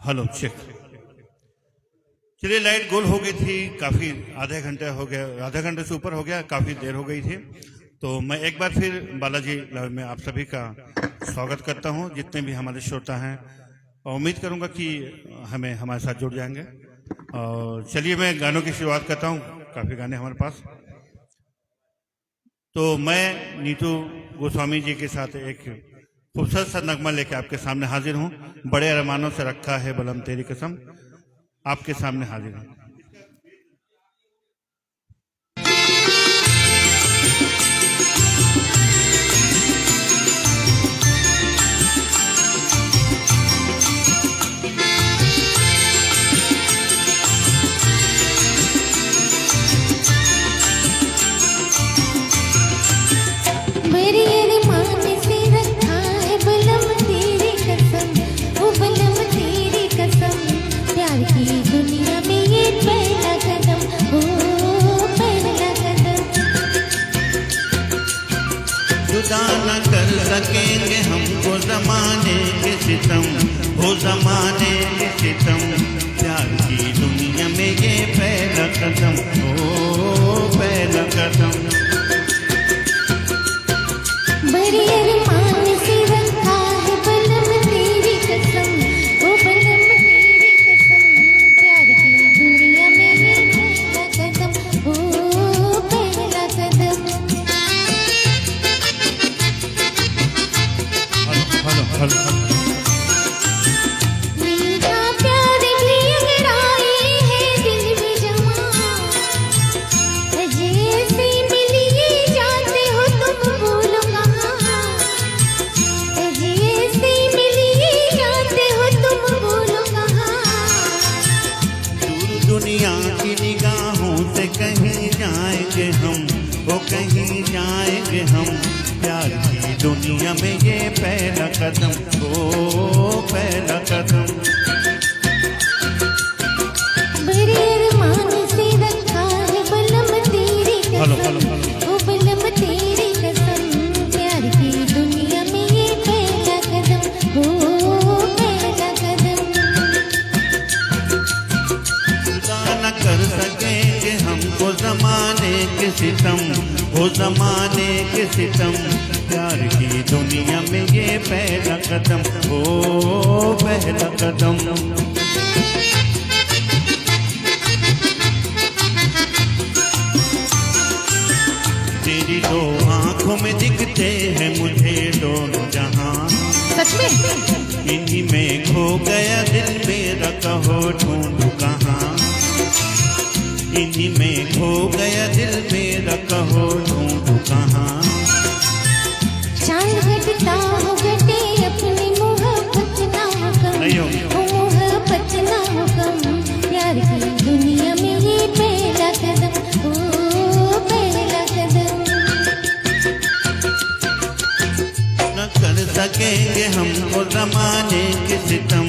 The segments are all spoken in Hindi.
Hello check. चलिए, लाइट गोल हो गई थी, काफ़ी आधे घंटे हो गया, आधा घंटे से ऊपर हो गया, काफ़ी देर हो गई थी। तो मैं एक बार फिर बालाजी लाइव में आप सभी का स्वागत करता हूं, जितने भी हमारे श्रोता हैं, और उम्मीद करूंगा कि हमें हमारे साथ जुड़ जाएंगे। और चलिए मैं गानों की शुरुआत करता हूं, काफ़ी गाने हमारे पास। तो मैं नीतू गोस्वामी जी के साथ एक खूबसूरत सा नगमा लेके आपके सामने हाजिर हूं। बड़े अरमानों से रखा है बलम तेरी कसम, आपके सामने हाजिर हूं। जुदा न कर सकेंगे हमको ज़माने के सितम, हो ज़माने के सितम। प्यार की दुनिया में ये पहला कदम, हो पहला कदम। बड़े अरमान से रखा है बलम तेरी कसम, ओ बलम तेरी कसम। प्यार की दुनिया में ये पहला कदम, हो पहला कदम। मीठा प्यार भी अगर आए है दिल में जमा, जैसे मिलिए जाते हो तुम बोलो कहाँ, जैसे मिलिए जाते हो तुम बोलो कहाँ। दूर दुनिया की निगाहों से कहीं जाएंगे हम, वो कहीं जाएंगे हम। प्यार की दुनिया में ये पहला कदम, ओ पहला कदम। बड़े अरमान से रखा है बलम तेरी कसम, ओ बलम तेरी कसम। प्यार की दुनिया में ये पहला कदम, ओ पहला कदम। जुदा न कर सकेंगे हमको ज़माने के सितम, हो ज़माने के सितम। प्यार की दुनिया में ये पहला कदम, हो पहला कदम। तेरी दो आँखों में दिखते हैं मुझे दोनों जहां, सच में इन्हीं में खो गया दिल मेरा, कहो ढूंढूं कहाँ। इन्हीं में खो गया दिल मेरा, कहो ढूंढूं कहाँ। चांद घटता हो घटे अपनी मोहब्बत ना हो कम, ओ मोहब्बत ना हो कम। प्यार की दुनिया में ये पहला कदम, ओ पहला कदम। न कर सकेंगे हमको ज़माने के सितम,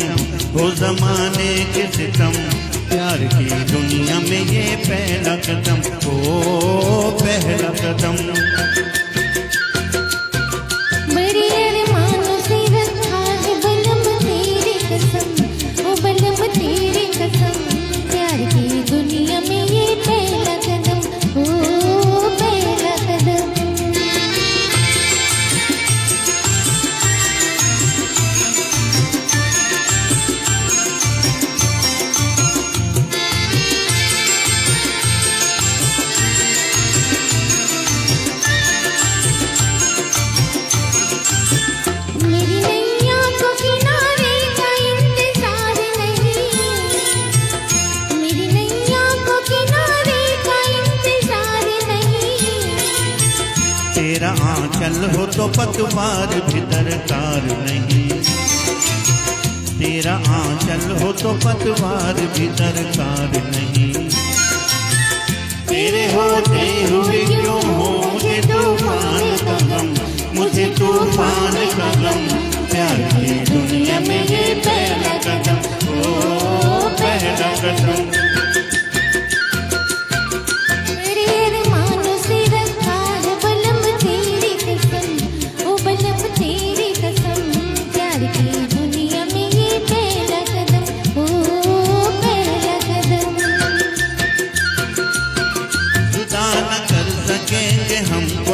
हो ज़माने के सितम। प्यार की दुनिया में ये पहला कदम, ओ पहला कदम। बड़े अरमानों से रखा है बलम तेरी कसम, ओ बलम तेरी कसम। प्यार की दुनिया में ये पहला कदम, ओ पहला कदम। मेरी नैया को किनारे का इंतजार नहीं, मेरी नैया को किनारे का इंतजार नहीं। तेरा आंचल हो तो पतवार भी दरकार नहीं, तेरा आंचल हो तो पतवार भी दरकार नहीं। तेरे होते हुए क्यों हो मुझे तूफान का गम, मुझे तूफान का गम। प्यार की दुनिया में ये पहला कदम, ओ पहला कदम। बड़े अरमानों से रखा है बलम तेरी कसम, ओ बलम तेरी कसम। प्यार की दुनिया में ये पहला कदम,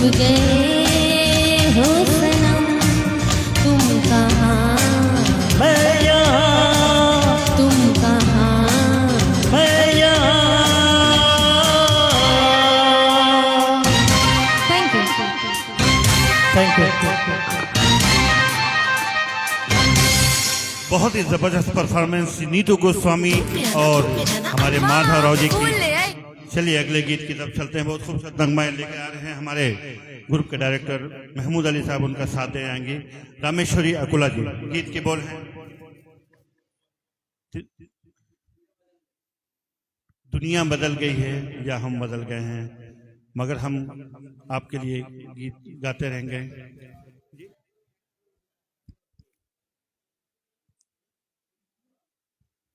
छुप गए हो सनम, तुम कहाँ, मैं यहाँ, तुम कहाँ, मैं यहाँ। Thank you. Thank you. बहुत ही जबरदस्त परफॉर्मेंस नीतू गोस्वामी और हमारे माधव राव जी की। चलिए अगले गीत की तरफ चलते हैं। बहुत खूबसूरत नगमाएं लेकर आ रहे हैं हमारे ग्रुप के डायरेक्टर महमूद अली साहब, उनका साथ दे आएंगे रामेश्वरी अकुला जी। गीत के बोल हैं, दुनिया बदल गई है या हम बदल गए हैं, मगर हम आपके लिए गीत गाते रहेंगे।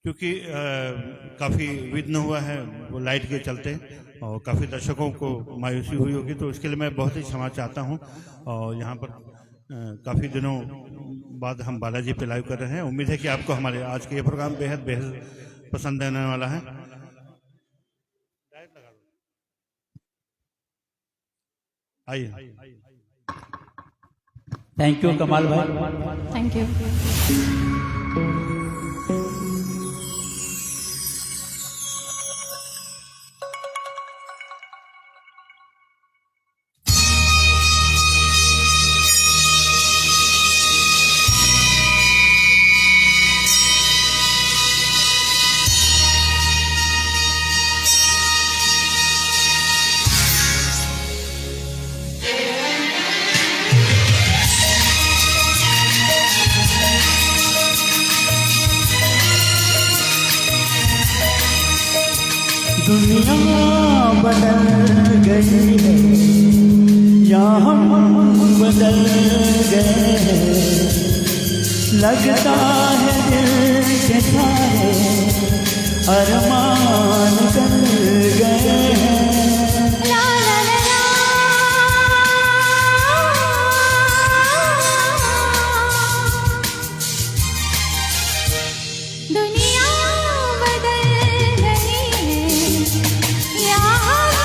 क्योंकि काफ़ी विघ्न हुआ है वो लाइट के चलते, और काफ़ी दर्शकों को मायूसी हुई होगी, तो इसके लिए मैं बहुत ही क्षमा चाहता हूं। और यहाँ पर काफ़ी दिनों बाद हम बालाजी पे लाइव कर रहे हैं। उम्मीद है कि आपको हमारे आज के ये प्रोग्राम बेहद बेहद पसंद आने वाला है। आइए। थैंक यू कमाल भाई। Thank you. दुनिया बदल गई है या हम बदल गए हैं, लगता है दिल के सारे अरमान कर गए हैं। ला ला ला ला। दुनिया बदल रही है या हम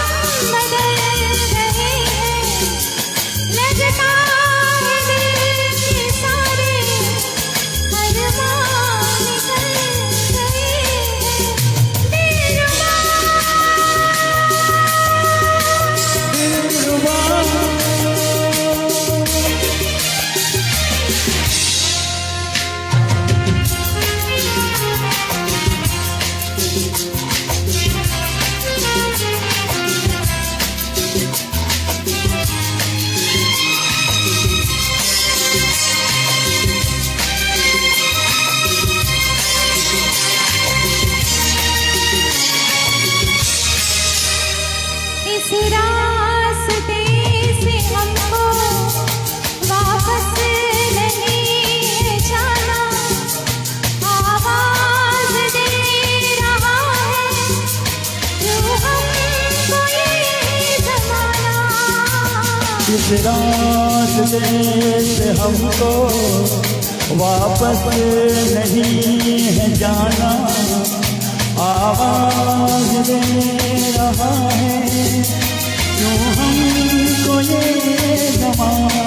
बदल रहे हैं, लगता है दिल के सारे अरमान कर गए हैं। दिलरुबा इस रास्ते से हमको वापस नहीं जाना, आवाज दे रहा है जो हमको ये ज़माना। इस रास्ते से हमको वापस नहीं है जाना, आवाज दे रहा है क्यों हमको ये ज़माना।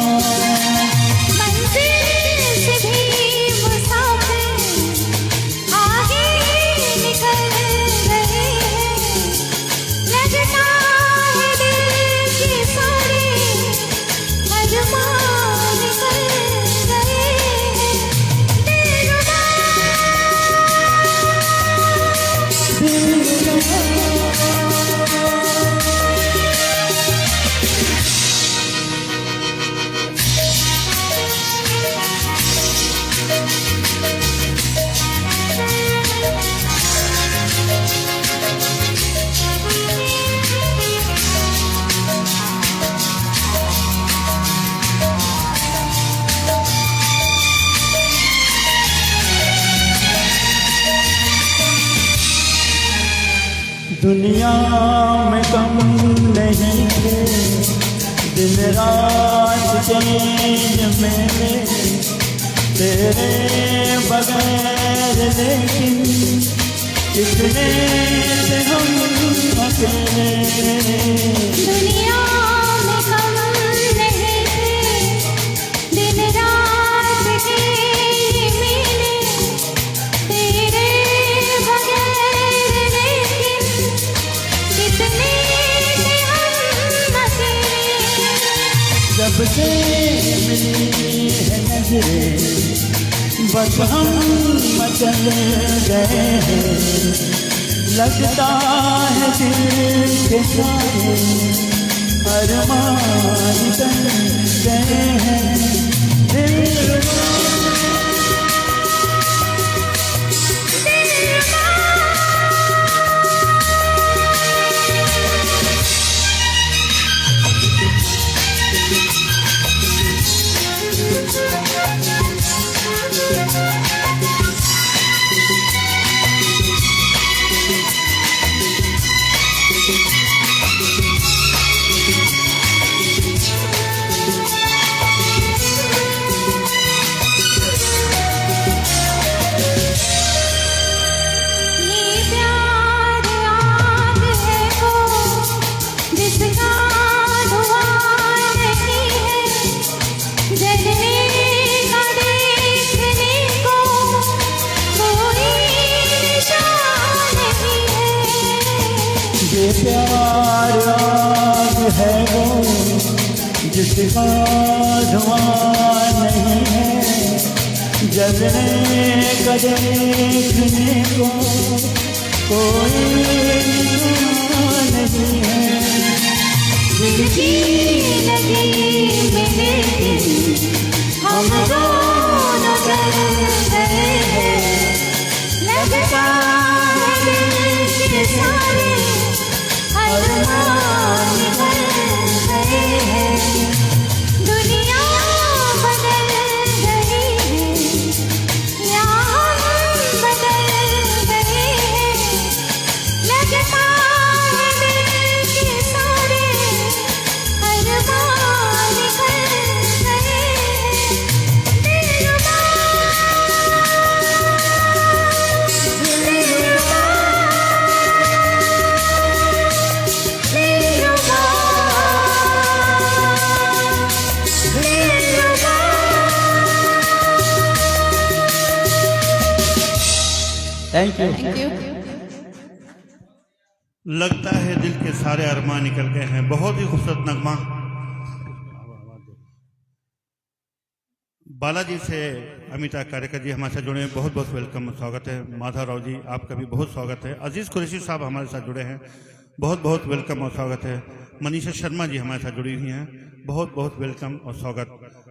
मंजिल से भी मुसाफिर आगे निकल रहे हैं, लगता है दिल के सारे अरमान कर गए हैं। दिलरुबा दुनिया में कम नहीं थे दिन रात चैन मेरे तेरे बगैर, लेकिन कितने से हम अकेले। दुनिया में कम जब से मिली है नजरें बस हम मचल गए हैं, लगता है दिल के सारे अरमान बन गए हैं। दिल प्यार आग है वो जिसका धुआं नहीं है, जलने का देखने को कोई नहीं है। दिल की लगी मेरे दिल हम दोनों जल गए हैं, लगता है दिल के सारे अरमान बन गए हैं। दुनिया बदल गई है या हम बदल गए हैं, लगता है दिल के सारे अरमान बन गए हैं। दिलरुबा थैंक यू। लगता है दिल के सारे अरमान निकल गए हैं। बहुत ही खूबसूरत नगमा। बालाजी से अमिता कार्यकर जी हमारे साथ जुड़े हैं, बहुत बहुत वेलकम, स्वागत है। माधव राव जी आपका भी बहुत स्वागत है। अजीज कुरैशी साहब हमारे साथ जुड़े हैं, बहुत बहुत वेलकम और स्वागत है। मनीषा शर्मा जी हमारे साथ जुड़ी हुई हैं, बहुत बहुत वेलकम और स्वागत।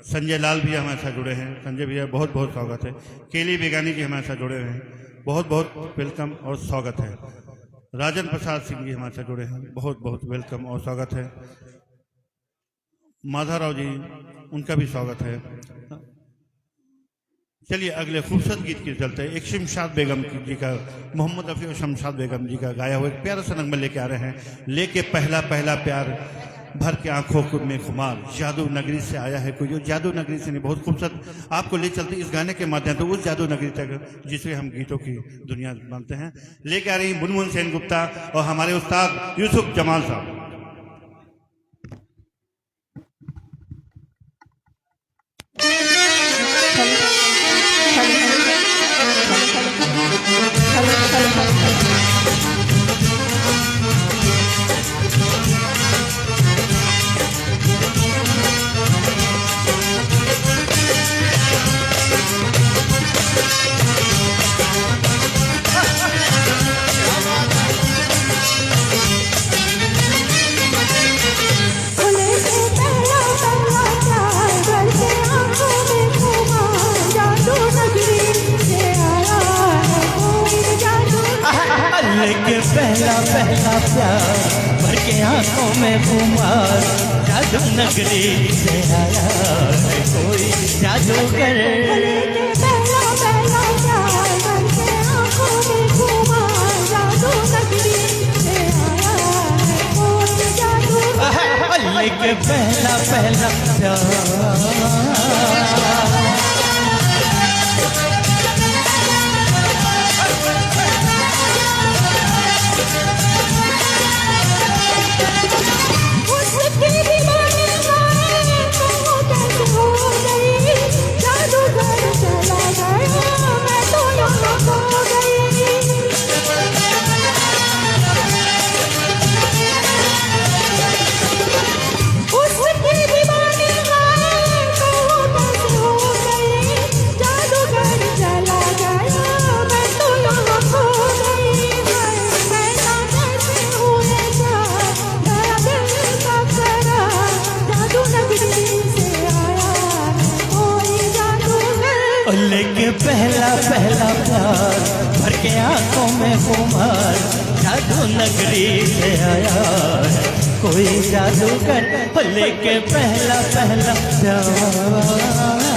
संजय लाल भी हमारे साथ जुड़े हैं, संजय भैया बहुत बहुत स्वागत है। केली बेगानी जी हमारे साथ जुड़े हुए हैं, बहुत बहुत वेलकम और स्वागत है। राजन प्रसाद सिंह जी हमारे साथ जुड़े हैं, बहुत बहुत वेलकम और स्वागत है। माधव राव जी उनका भी स्वागत है। चलिए अगले खूबसूरत गीत की चलते हैं। एक शमशाद बेगम जी का, मोहम्मद रफ़ी और शमशाद बेगम जी का गाया हुआ एक प्यारा सा नगमा लेके आ रहे हैं। लेके पहला पहला प्यार भर के आंखों में खुमार, जादू नगरी से आया है कोई, जो जादू नगरी से नहीं, बहुत खूबसूरत आपको ले चलते इस गाने के माध्यम से उस जादू नगरी तक जिसे हम गीतों की दुनिया मानते हैं। लेके आ रही मुनमुन सेन गुप्ता और हमारे उस्ताद यूसुफ जमाल साहब। लेके पहला पहला प्यार भर के आंखों में खुमार, जादू नगरी से आया है कोई जादूगर। लेके पहला पहला प्यार भर के आंखों में खुमार, जादू नगरी से आया है कोई जादूगर। लेके पहला पहला प्यार लेके पहला पहला प्यार भर के आंखों में खुमार जादू नगरी से आया है कोई जादूगर लेके पहला पहला प्यार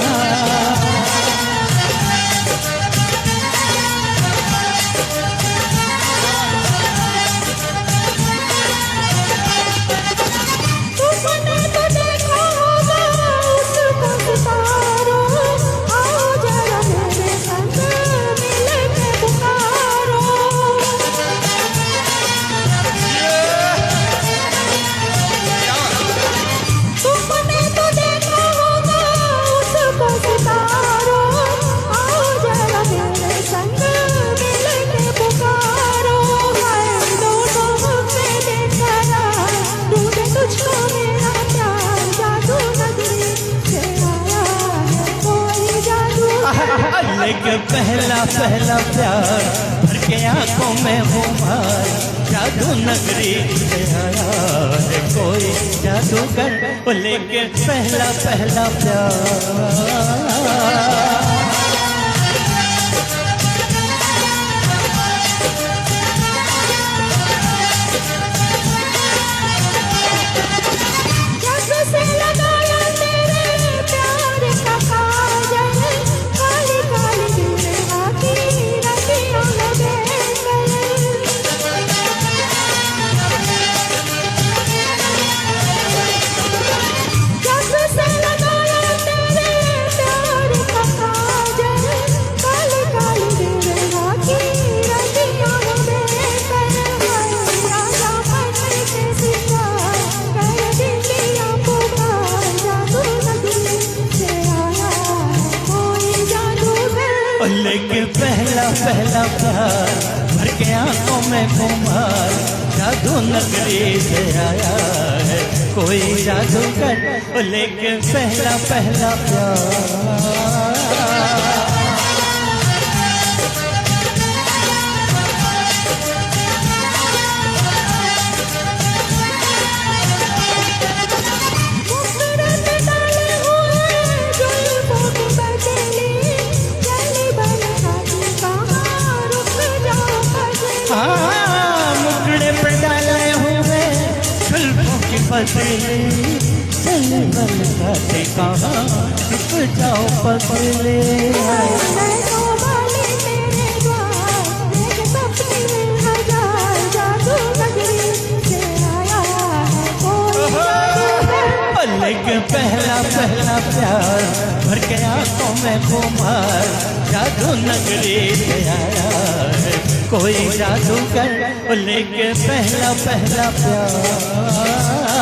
लेके पहला पहला प्यार भर के आंखों में खुमार जादू नगरी से आया है कोई जादूगर लेके पहला पहला प्यार लेके पहला पहला प्यार भर के आंखों में खुमार जादू नगरी से आया है कोई जादूगर लेके पहला पहला प्यार मुकड़े पे डाले हुए जुल्फों की पसले चल बल खाते कहाँ रुक जाओ पसले लेके पहला पहला प्यार भर के आंखों में खुमार जादू नगरी से आया है कोई जादूगर लेके पहला पहला प्यार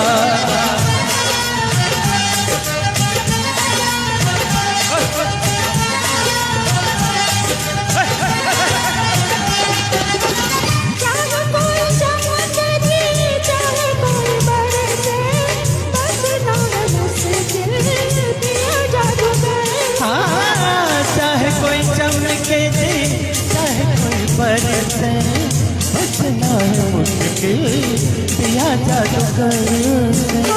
चाहे कोई चमके दे चाहे कोई बरसे बचना है मुश्किल दिया जादूगर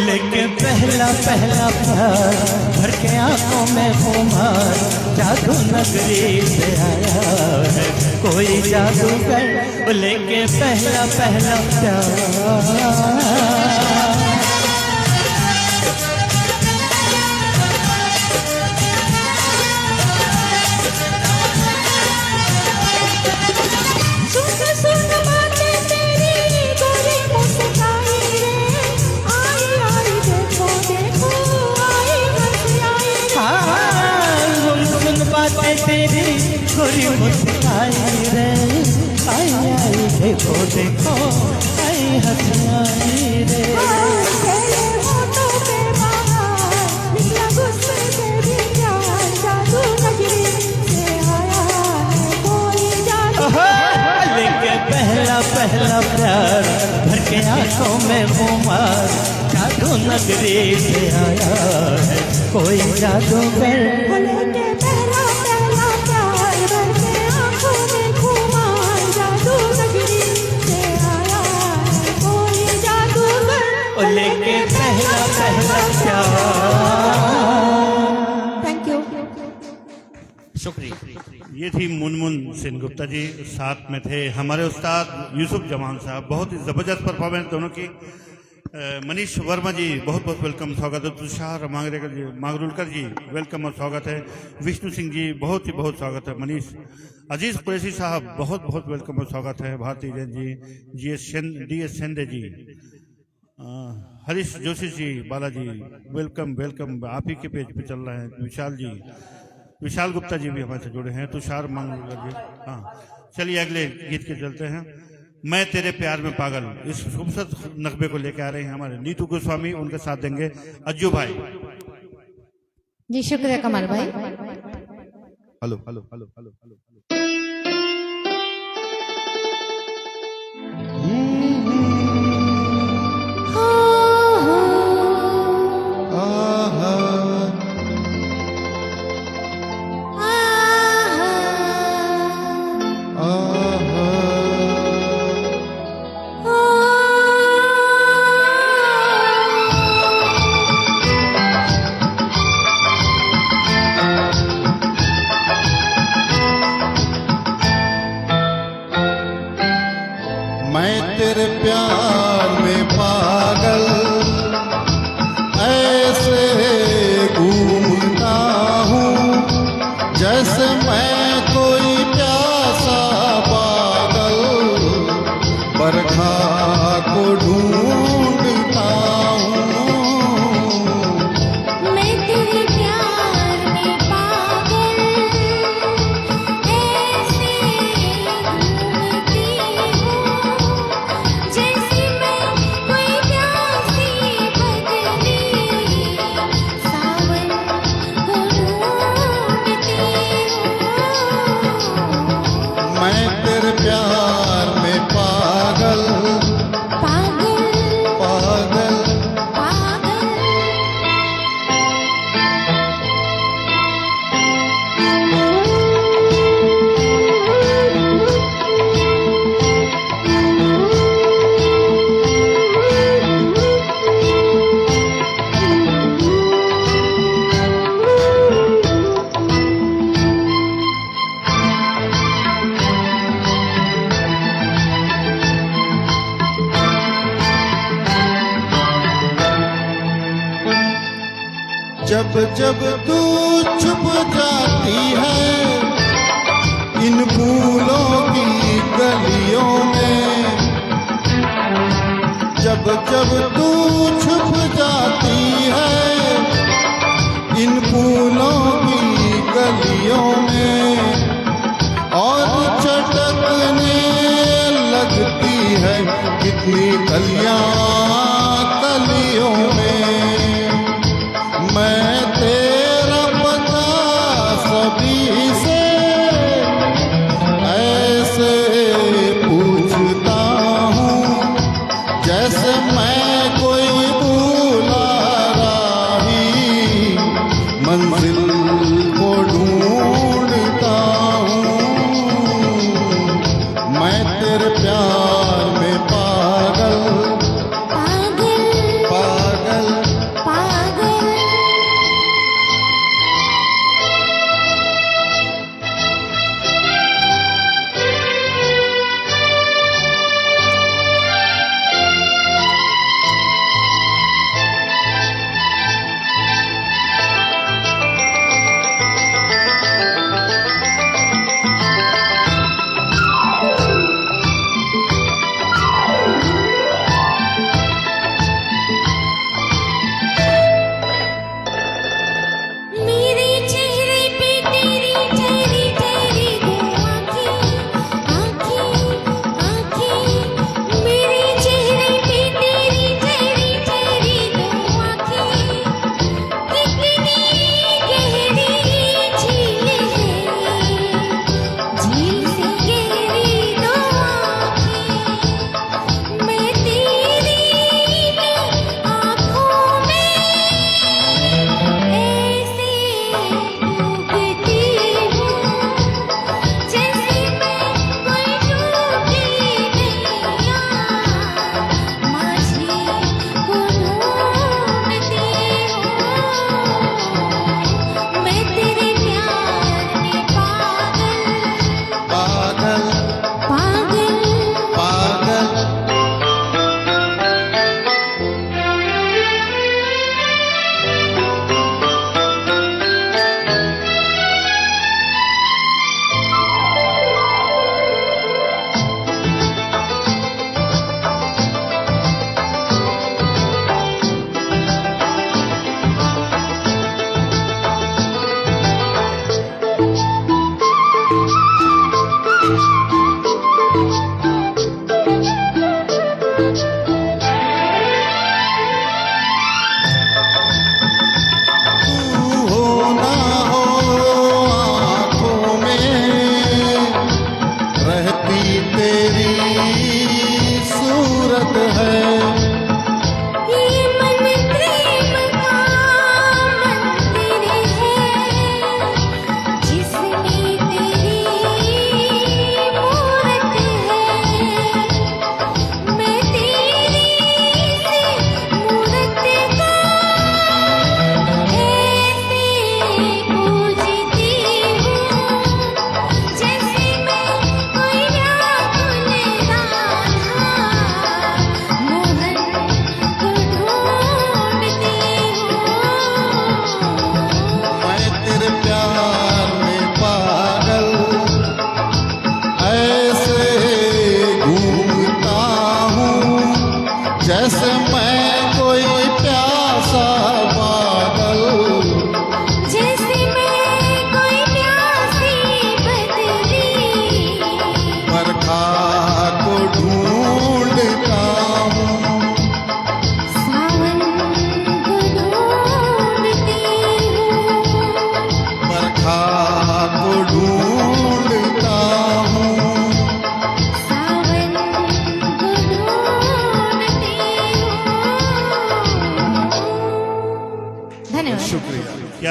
लेके पहला पहला प्यार भर के आंखों में खुमार जादू नगरी से आया है कोई जादूगर लेके पहला पहला प्यार बातें तेरी गोरी मुस्काई रे आई आई देखो देखो आई हंसाई रे लेके पहला पहला प्यार भर के आंखों में खुमार जादू नगरी से आया है कोई जादूगर जादू नगरी शुक्रिया। ये थी मुनमुन सेन गुप्ता जी, साथ में थे हमारे उस्ताद यूसुफ जमान साहब, बहुत ही ज़बरदस्त परफॉर्मेंस दोनों की। मनीष वर्मा जी बहुत बहुत वेलकम, स्वागत है। तुषार मांगरुलकर जी वेलकम और स्वागत है। विष्णु सिंह जी बहुत ही बहुत स्वागत है। मनीष अजीज कुरैशी साहब बहुत बहुत वेलकम और स्वागत है। भारती जैन जी, डी एस सेंडे जी, हरीश जोशी जी, बालाजी वेलकम वेलकम, आप ही के पेज पे चल रहे हैं। विशाल गुप्ता जी भी हमारे से जुड़े हैं। तुषार मांगरुलकर जी, हाँ। चलिए अगले गीत के चलते हैं। मैं तेरे प्यार में पागल, इस खूबसूरत नगमे को लेकर आ रहे हैं हमारे नीतू गोस्वामी, उनके साथ देंगे अज्जू भाई। जी शुक्रिया कमल भाई। Hello hello hello hello hello मैं तेरे प्यार में पागल ऐसे घूमता हूँ जैसे मैं कोई प्यासा पागल बरखा को ढूंढता हूँ। मैं तेरे प्यार में पागल ऐसे घूमती हूँ जैसे मैं कोई प्यासी बदली सावन को ढूंढती हूँ। मैं तेरे प्यार में पागल पागल पागल पागल जब जब तू छुप जाती है इन फूलों की गलियों में, जब जब तू छुप जाती है इन फूलों की गलियों में और चटकने लगती है कितनी कलियां कलियों में। मैं तेरा पता सभी से ऐसे पूछता हूँ जैसे मैं कोई भूला राही मंजिल को ढूंढता हूँ। मैं तेरे प्यार में पागल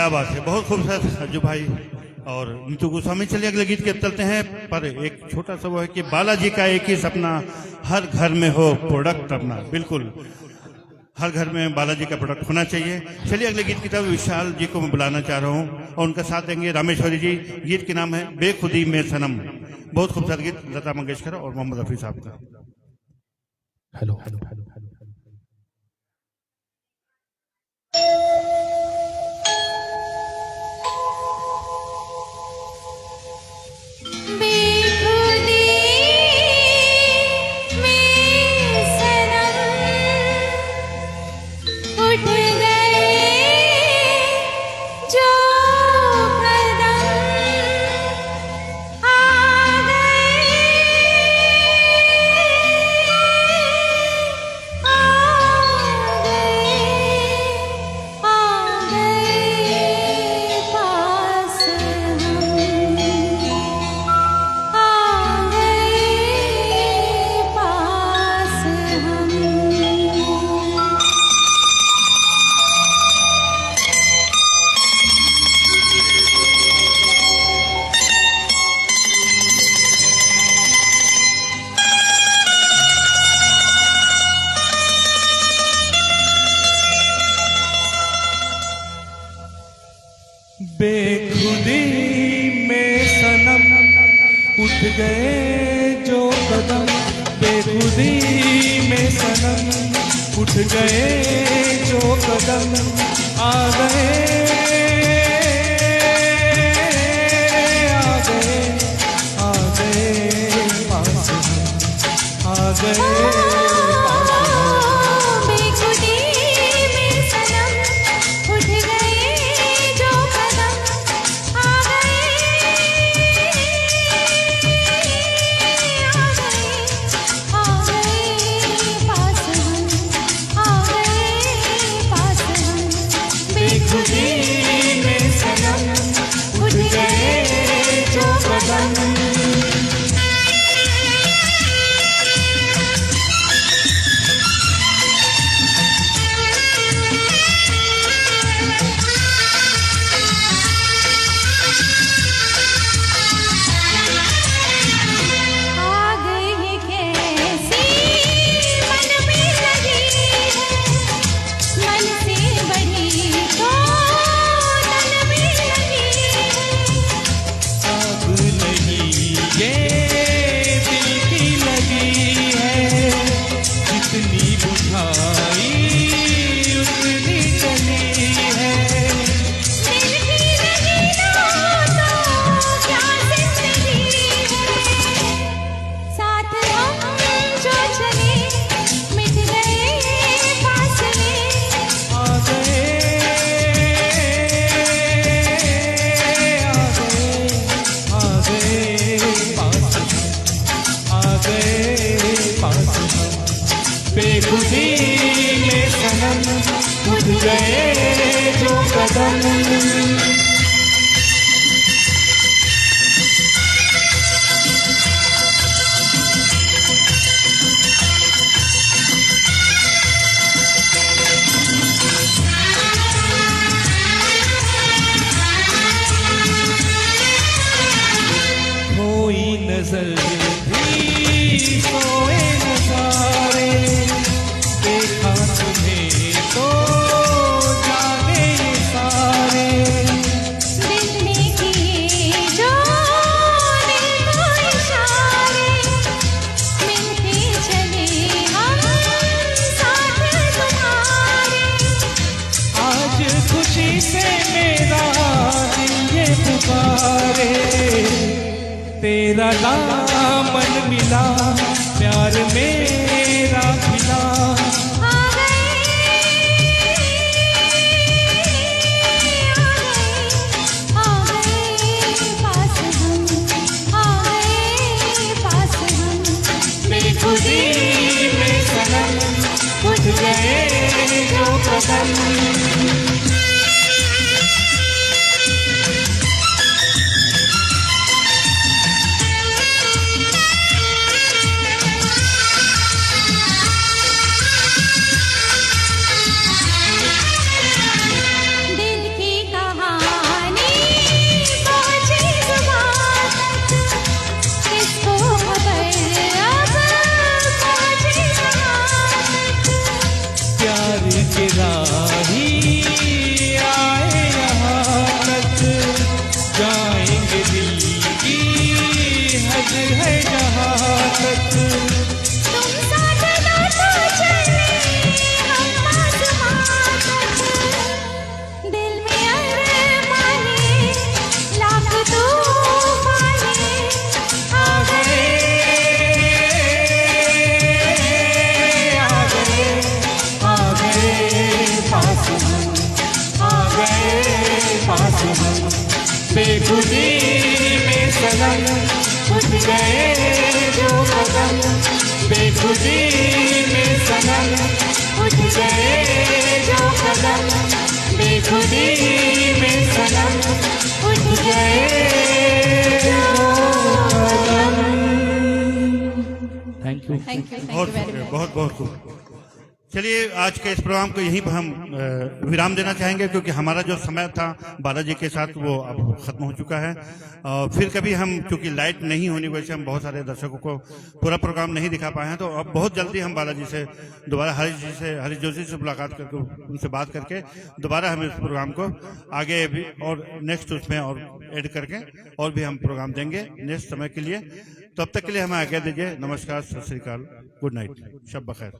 क्या बात है, बहुत खूबसूरत अज्जू भाई और नीतू गोस्वामी। चलिए अगले गीत के चलते हैं, पर एक छोटा सा वो है कि बालाजी का एक ही सपना, हर घर में हो प्रोडक्ट अपना। बिल्कुल हर घर में बालाजी का प्रोडक्ट होना चाहिए। चलिए अगले गीत की तरफ विशाल जी को मैं बुलाना चाह रहा हूँ और उनका साथ देंगे रामेश्वरी जी। गीत के नाम है बेखुदी में सनम। बहुत खूबसूरत गीत, लता मंगेशकर और मोहम्मद रफी साहब का। हेलो हेलो हेलो हेलो बेखुदी में सनम उठ गए जो कदम आ गए पास बेखुदी में सनम उठ गए जो कदम, बेखुदी में सनम उठ गए जो कदम, आ गए आ गए आ गए पास हम, आ गए बेखुदी में सनम उठ गए जो कदम आ गए पास हम, आ गए पास हम। बेखुदी में सनम उठ गए जो कदम। आ गई है कैसी मन में लगी है, मन से बड़ी तो तन में लगी है। आग नहीं ये दिल की लगी है, जितनी बुझाई उतनी जली है। दिल की लगी ना तो क्या जिंदगी है, साथ हम जो चले मिट गए फासले। आ गए आ गए पास हम, आ गए पास हम। बेखुदी में सनम उठ गए जो कदम। कोई नजर भी सोए नजारे, देखा तुम्हें तो जाने ये सारे। दिल ने किए जो दिल को इशारे, मिलते चले हम साथ तुम्हारे। आज खुशी से मेरा दिल ये पुकारे, तेरा दामन मिला प्यार मेरा खिला। आ गए पास हम, आ गए पास हम। बेखुदी में सनम उठ गए जो कदम। दिल की कहानी बेखुदी में सनम उठ गए जो कदम, बेखुदी में सनम उठ गए जो कदम, बेखुदी में सनम उठ गए जो कदम। Thank you. बहुत बहुत खूब। चलिए आज के इस प्रोग्राम को यहीं पर हम विराम देना चाहेंगे, क्योंकि हमारा जो समय था बालाजी के साथ वो अब खत्म हो चुका है। फिर कभी हम, क्योंकि लाइट नहीं होने की वजह से हम बहुत सारे दर्शकों को पूरा प्रोग्राम नहीं दिखा पाए हैं, तो अब बहुत जल्दी हम बालाजी से दोबारा हरीश जोशी से मुलाकात करके उनसे बात करके दोबारा हम इस प्रोग्राम को आगे भी और नेक्स्ट उसमें और ऐड करके और भी हम प्रोग्राम देंगे नेक्स्ट समय के लिए। तब तक के लिए हमें आज्ञा दीजिए। नमस्कार, सत श्री अकाल, गुड नाइट, शब बखैर।